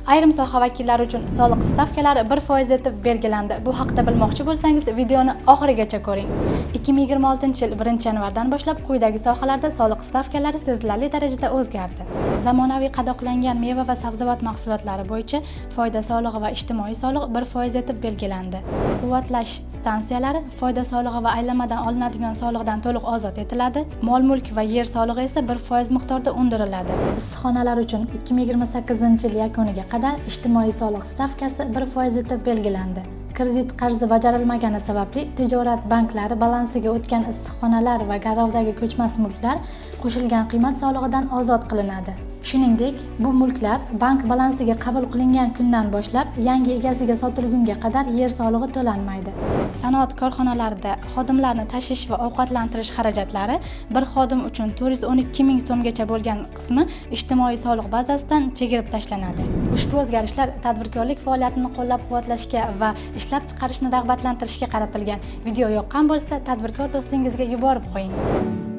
Ayrim soha vakillari uchun soliq stavkalari 1% etib belgilandi. Bu haqda bilmoqchi bo'lsangiz, videoni oxirigacha ko'ring. 2026-yil 1-yanvardan boshlab quyidagi sohalarda soliq stavkalari sezilarli darajada o'zgardi. Zamonaviy qadoqlangan meva va sabzavot mahsulotlari bo'yicha foyda solig'i va ijtimoiy soliq 1% etib belgilandi. Quvvatlash stansiyalari foyda solig'i va aylamadan olinadigan soliqdan to'liq ozod etiladi. Mol-mulk va yer solig'i esa 1% miqdorda undiriladi. Issiqxonalar uchun 2028-yil yakuniga qadar ijtimoiy soliq stavkasi 1% etib belgilandi. Kredit qarzi bajarilmagani sababli tijorat banklari balansiga o'tgan issiqxonalar va garovdagi ko'chmas mulklar qo'shilgan qiymat solig'idan ozod qilinadi. Shuningdek, bu mulklar bank balansiga qabul qilingan kundan boshlab yangi egasiga sotilgunga qadar yer solig'i to'lanmaydi. Sanoat korxonalarida xodimlarni tashish va ovqatlantirish xarajatlari bir xodim uchun 412 ming so'mgacha bo'lgan qismi ijtimoiy soliq bazasidan chegirib tashlanadi. Ushbu o'zgarishlar tadbirkorlik faoliyatini qo'llab-quvvatlashga va ishlab chiqarishni rag'batlantirishga qaratilgan. Video yoqqan bo'lsa, tadbirkor do'stingizga yuborib qo'ying.